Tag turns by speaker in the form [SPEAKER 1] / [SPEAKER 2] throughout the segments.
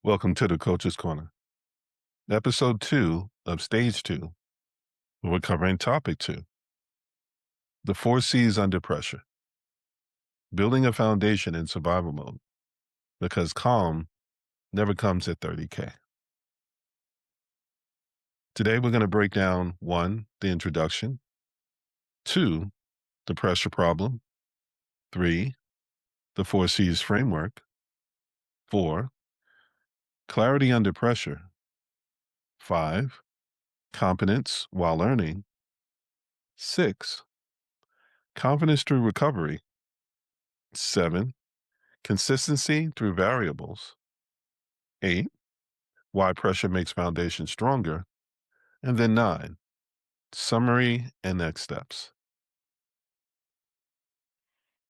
[SPEAKER 1] Welcome to the Coach's Corner, episode 2 of stage 2. We're covering topic 2, the 4 C's under pressure, building a foundation in survival mode because calm never comes at 30K. Today, we're going to break down 1, the introduction, 2, the pressure problem, 3, the 4 C's framework, 4, clarity under pressure, 5, competence while learning, 6, confidence through recovery, 7, consistency through variables, 8, why pressure makes foundation stronger, and then 9, summary and next steps.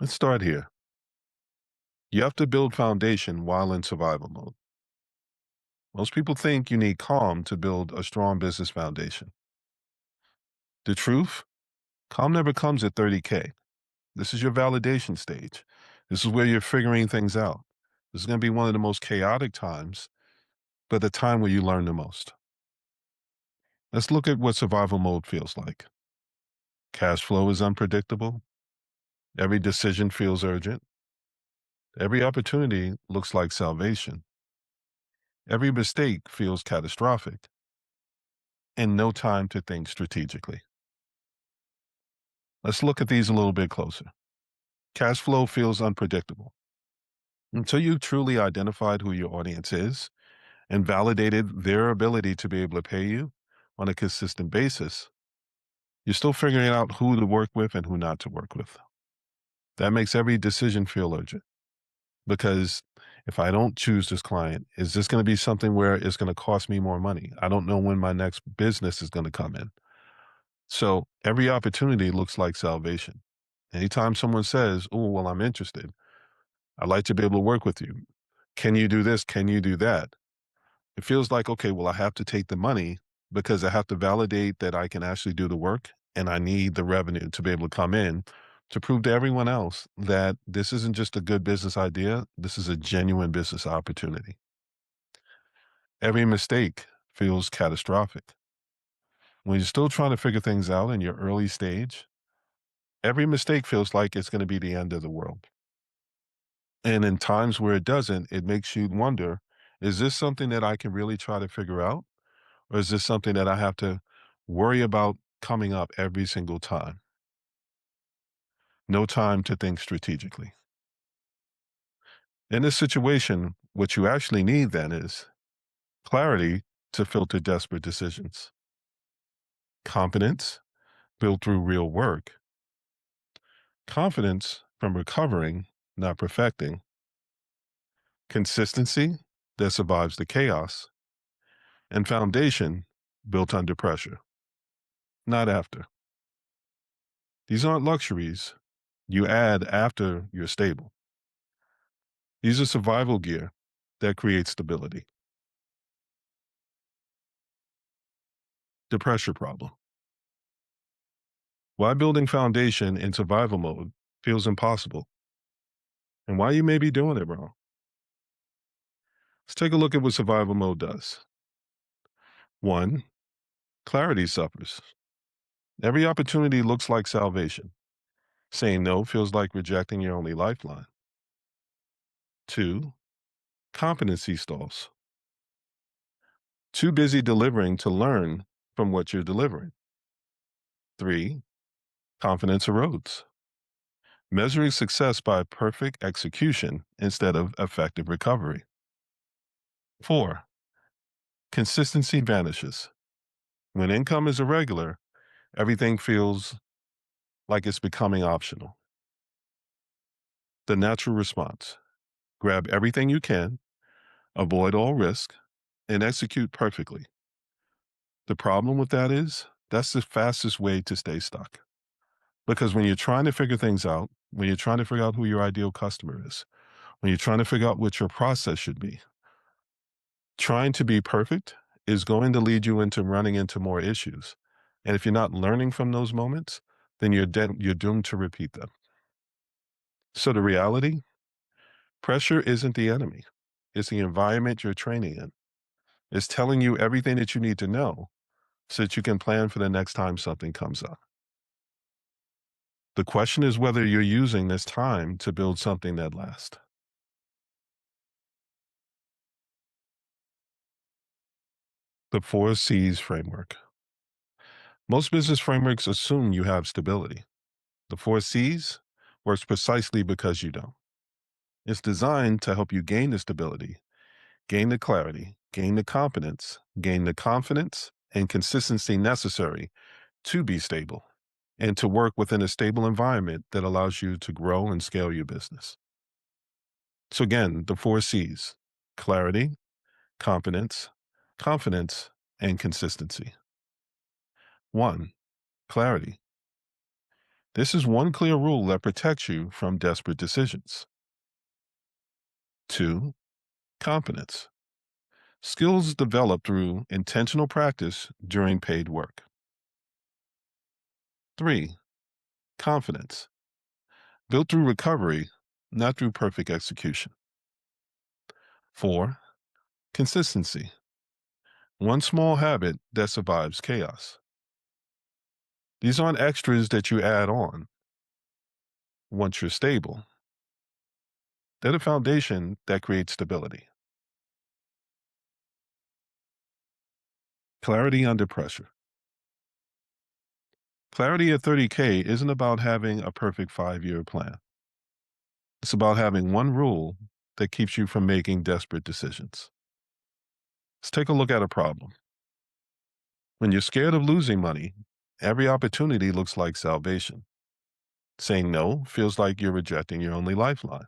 [SPEAKER 1] Let's start here. You have to build foundation while in survival mode. Most people think you need calm to build a strong business foundation. The truth, calm never comes at 30K. This is your validation stage. This is where you're figuring things out. This is going to be one of the most chaotic times, but the time where you learn the most. Let's look at what survival mode feels like. Cash flow is unpredictable. Every decision feels urgent. Every opportunity looks like salvation. Every mistake feels catastrophic. And no time to think strategically. Let's look at these a little bit closer. Cash flow feels unpredictable. Until you've truly identified who your audience is and validated their ability to be able to pay you on a consistent basis, you're still figuring out who to work with and who not to work with. That makes every decision feel urgent. Because if I don't choose this client, is this going to be something where it's going to cost me more money? I don't know when my next business is going to come in. So every opportunity looks like salvation. Anytime someone says, oh, well, I'm interested, I'd like to be able to work with you. Can you do this? Can you do that? It feels like, okay, well, I have to take the money because I have to validate that I can actually do the work and I need the revenue to be able to come in to prove to everyone else that this isn't just a good business idea. This is a genuine business opportunity. Every mistake feels catastrophic. When you're still trying to figure things out in your early stage, every mistake feels like it's going to be the end of the world. And in times where it doesn't, it makes you wonder, is this something that I can really try to figure out? Or is this something that I have to worry about coming up every single time? No time to think strategically. In this situation, what you actually need then is clarity to filter desperate decisions, competence built through real work, confidence from recovering, not perfecting, consistency that survives the chaos, and foundation built under pressure, not after. These aren't luxuries you add after you're stable. These are survival gear that creates stability. The pressure problem. Why building foundation in survival mode feels impossible and why you may be doing it wrong. Let's take a look at what survival mode does. 1, clarity suffers. Every opportunity looks like salvation. Saying no feels like rejecting your only lifeline. 2, competency stalls. Too busy delivering to learn from what you're delivering. 3, confidence erodes. Measuring success by perfect execution instead of effective recovery. 4, consistency vanishes. When income is irregular, everything feels like it's becoming optional. The natural response: grab everything you can, avoid all risk, and execute perfectly. The problem with that is that's the fastest way to stay stuck. Because when you're trying to figure things out, when you're trying to figure out who your ideal customer is, when you're trying to figure out what your process should be, trying to be perfect is going to lead you into running into more issues. And if you're not learning from those moments, then you're doomed to repeat them. So the reality, pressure isn't the enemy. It's the environment you're training in. It's telling you everything that you need to know so that you can plan for the next time something comes up. The question is whether you're using this time to build something that lasts. The 4 C's framework. Most business frameworks assume you have stability. The 4 C's works precisely because you don't. It's designed to help you gain the stability, gain the clarity, gain the competence, gain the confidence and consistency necessary to be stable and to work within a stable environment that allows you to grow and scale your business. So, again, the 4 C's: clarity, competence, confidence, and consistency. One, clarity. This is one clear rule that protects you from desperate decisions. Two, competence. Skills developed through intentional practice during paid work. Three, confidence. Built through recovery, not through perfect execution. Four, consistency. One small habit that survives chaos. These aren't extras that you add on once you're stable. They're the foundation that creates stability. Clarity under pressure. Clarity at 30K isn't about having a perfect 5-year plan. It's about having one rule that keeps you from making desperate decisions. Let's take a look at a problem. When you're scared of losing money, every opportunity looks like salvation. Saying no feels like you're rejecting your only lifeline.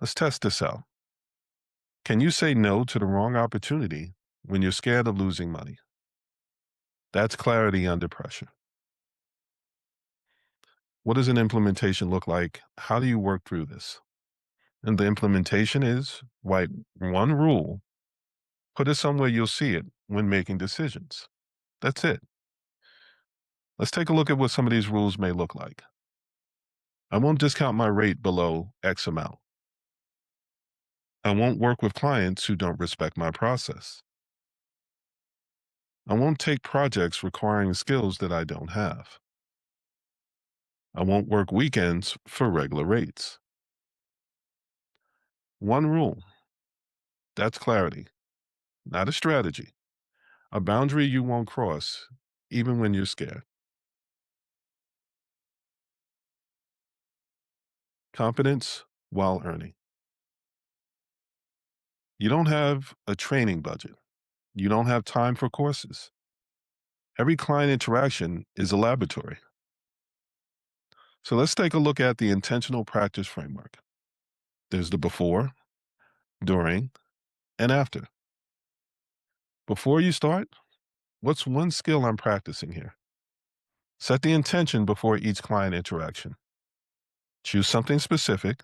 [SPEAKER 1] Let's test this out. Can you say no to the wrong opportunity when you're scared of losing money? That's clarity under pressure. What does an implementation look like? How do you work through this? And the implementation is write one rule, put it somewhere you'll see it when making decisions. That's it. Let's take a look at what some of these rules may look like. I won't discount my rate below X amount. I won't work with clients who don't respect my process. I won't take projects requiring skills that I don't have. I won't work weekends for regular rates. One rule. That's clarity, not a strategy, a boundary you won't cross, even when you're scared. Competence while earning. You don't have a training budget. You don't have time for courses. Every client interaction is a laboratory. So let's take a look at the intentional practice framework. There's the before, during, and after. Before you start, what's one skill I'm practicing here? Set the intention before each client interaction. Choose something specific,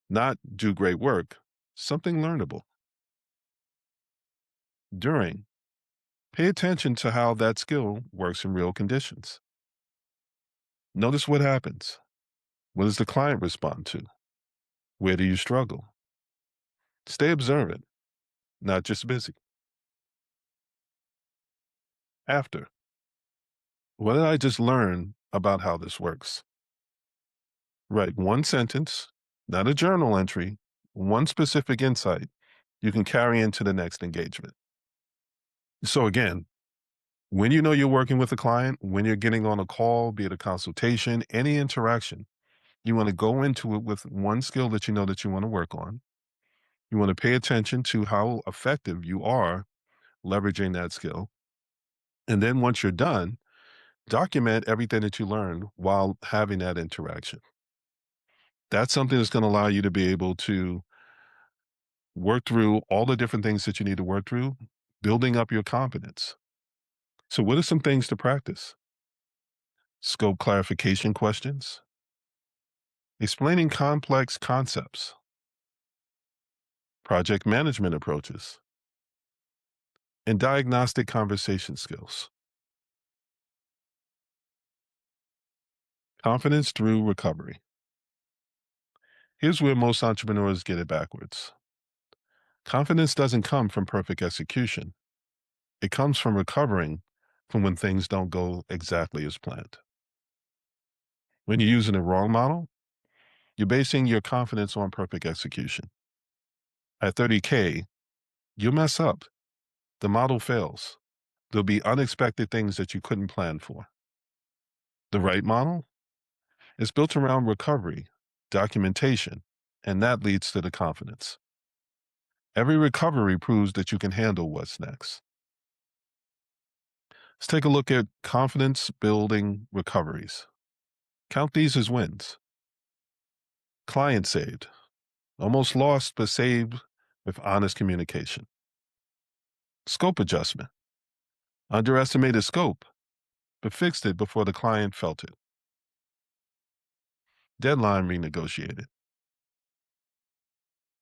[SPEAKER 1] not do great work, something learnable. During, pay attention to how that skill works in real conditions. Notice what happens. What does the client respond to? Where do you struggle? Stay observant, not just busy. After, what did I just learn about how this works? Write one sentence, not a journal entry, one specific insight you can carry into the next engagement. So, again, when you know you're working with a client, when you're getting on a call, be it a consultation, any interaction, you want to go into it with one skill that you know that you want to work on. You want to pay attention to how effective you are leveraging that skill. And then once you're done, document everything that you learned while having that interaction. That's something that's going to allow you to be able to work through all the different things that you need to work through, building up your confidence. So, what are some things to practice? Scope clarification questions, explaining complex concepts, project management approaches, and diagnostic conversation skills. Confidence through recovery. Here's where most entrepreneurs get it backwards. Confidence doesn't come from perfect execution. It comes from recovering from when things don't go exactly as planned. When you're using the wrong model, you're basing your confidence on perfect execution. At 30K, you'll mess up. The model fails. There'll be unexpected things that you couldn't plan for. The right model is built around recovery, documentation, and that leads to the confidence. Every recovery proves that you can handle what's next. Let's take a look at confidence building recoveries. Count these as wins. Client saved, almost lost, but saved with honest communication. Scope adjustment, underestimated scope, but fixed it before the client felt it. Deadline renegotiated.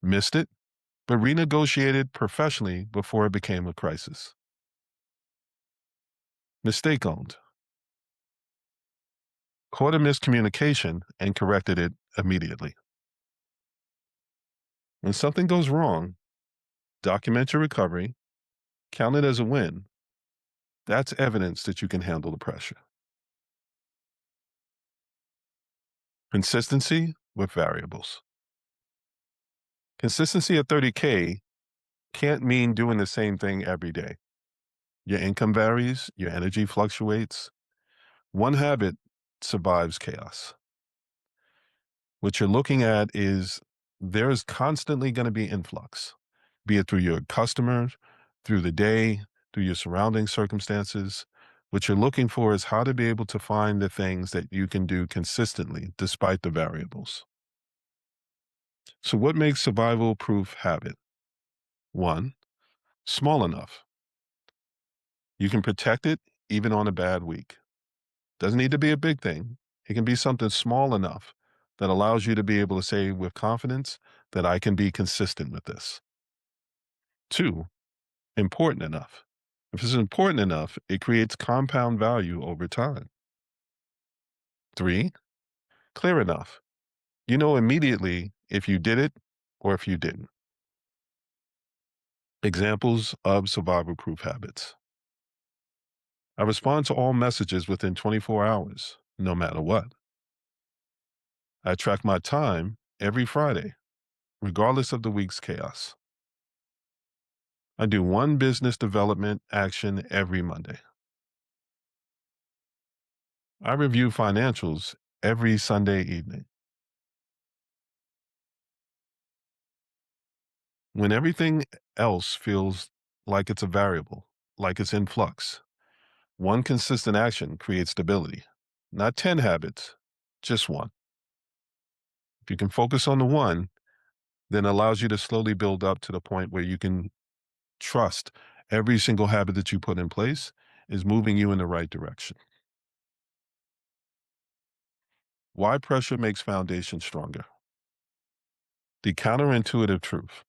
[SPEAKER 1] Missed it, but renegotiated professionally before it became a crisis. Mistake owned. Caught a miscommunication and corrected it immediately. When something goes wrong, document your recovery, count it as a win. That's evidence that you can handle the pressure. Consistency with variables. Consistency at 30K can't mean doing the same thing every day. Your income varies, your energy fluctuates. One habit survives chaos. What you're looking at is there's constantly going to be influx, be it through your customers, through the day, through your surrounding circumstances. What you're looking for is how to be able to find the things that you can do consistently despite the variables. So, what makes survival proof habit? One, small enough. You can protect it even on a bad week. Doesn't need to be a big thing. It can be something small enough that allows you to be able to say with confidence that I can be consistent with this. Two, important enough. If it's important enough, it creates compound value over time. Three, clear enough. You know immediately if you did it or if you didn't. Examples of survival proof habits. I respond to all messages within 24 hours, no matter what. I track my time every Friday, regardless of the week's chaos. I do one business development action every Monday. I review financials every Sunday evening. When everything else feels like it's a variable, like it's in flux, one consistent action creates stability. Not 10 habits, just one. If you can focus on the one, then it allows you to slowly build up to the point where you can trust every single habit that you put in place is moving you in the right direction. Why pressure makes foundation stronger? The counterintuitive truth.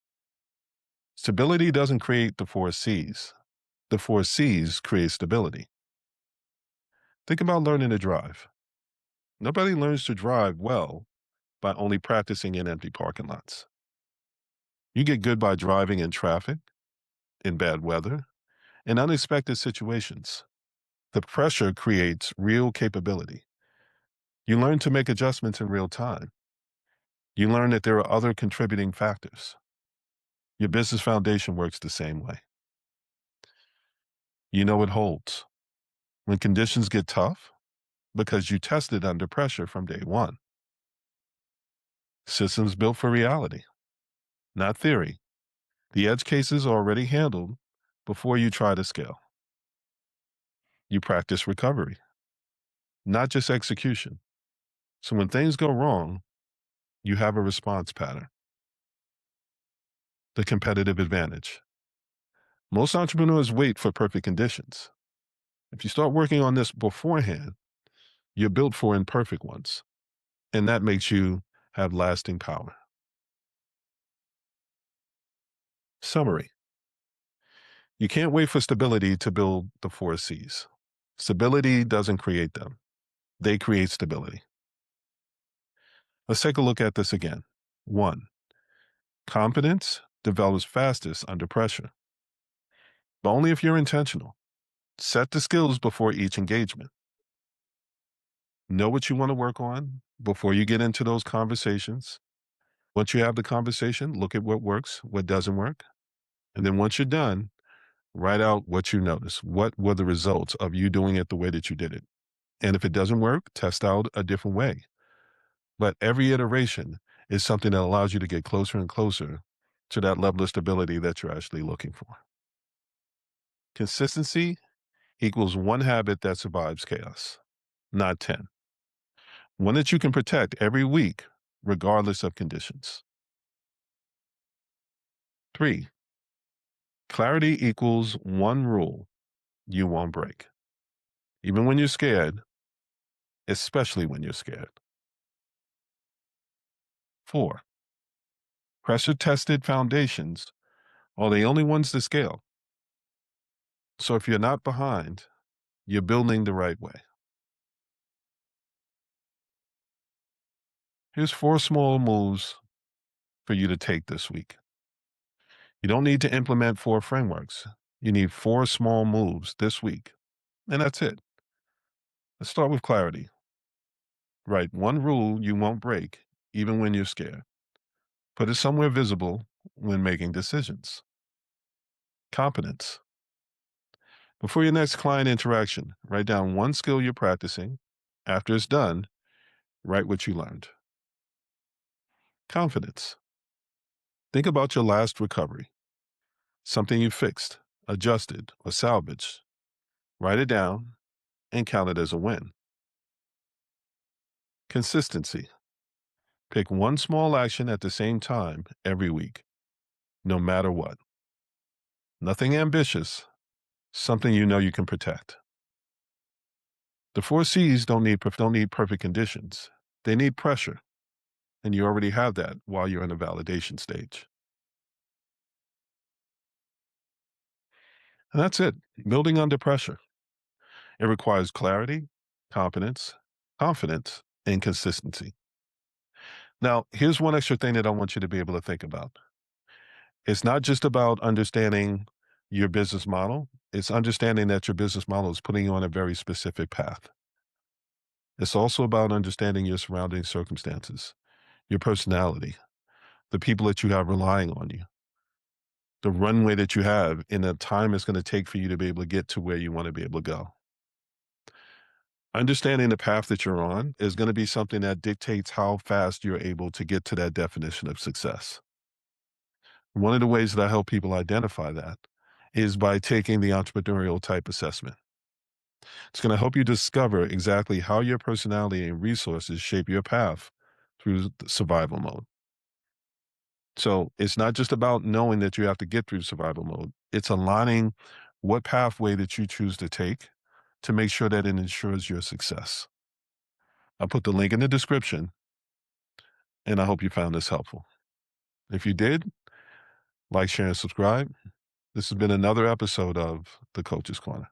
[SPEAKER 1] Stability doesn't create the four C's. The four C's create stability. Think about learning to drive. Nobody learns to drive well by only practicing in empty parking lots. You get good by driving in traffic, in bad weather, in unexpected situations. The pressure creates real capability. You learn to make adjustments in real time. You learn that there are other contributing factors. Your business foundation works the same way. You know it holds. When conditions get tough, because you tested under pressure from day one. Systems built for reality, not theory. The edge cases are already handled before you try to scale. You practice recovery, not just execution. So when things go wrong, you have a response pattern. The competitive advantage. Most entrepreneurs wait for perfect conditions. If you start working on this beforehand, you're built for imperfect ones, and that makes you have lasting power. Summary. You can't wait for stability to build the four C's. Stability doesn't create them. They create stability. Let's take a look at this again. One, competence develops fastest under pressure, but only if you're intentional. Set the skills before each engagement. Know what you want to work on before you get into those conversations. Once you have the conversation, look at what works, what doesn't work. And then once you're done, write out what you notice. What were the results of you doing it the way that you did it? And if it doesn't work, test out a different way. But every iteration is something that allows you to get closer and closer to that level of stability that you're actually looking for. Consistency equals one habit that survives chaos, not 10. One that you can protect every week, regardless of conditions. 3, clarity equals one rule you won't break, even when you're scared, especially when you're scared. 4, pressure tested foundations are the only ones that scale. So if you're not behind, you're building the right way. Here's 4 small moves for you to take this week. You don't need to implement 4 frameworks. You need 4 small moves this week, and that's it. Let's start with clarity. Write one rule you won't break, even when you're scared. Put it somewhere visible when making decisions. Competence. Before your next client interaction, write down one skill you're practicing. After it's done, write what you learned. Confidence. Think about your last recovery, something you fixed, adjusted, or salvaged. Write it down and count it as a win. Consistency. Pick one small action at the same time every week, no matter what. Nothing ambitious, something you know you can protect. The 4 C's don't need perfect conditions. They need pressure, and you already have that while you're in the validation stage. And that's it. Building under pressure. It requires clarity, competence, confidence, and consistency. Now, here's one extra thing that I want you to be able to think about. It's not just about understanding your business model. It's understanding that your business model is putting you on a very specific path. It's also about understanding your surrounding circumstances, your personality, the people that you have relying on you, the runway that you have, and the time it's going to take for you to be able to get to where you want to be able to go. Understanding the path that you're on is going to be something that dictates how fast you're able to get to that definition of success. One of the ways that I help people identify that is by taking the entrepreneurial type assessment. It's going to help you discover exactly how your personality and resources shape your path through the survival mode. So it's not just about knowing that you have to get through survival mode. It's aligning what pathway that you choose to take to make sure that it ensures your success. I'll put the link in the description, and I hope you found this helpful. If you did, like, share, and subscribe. This has been another episode of The Coach's Corner.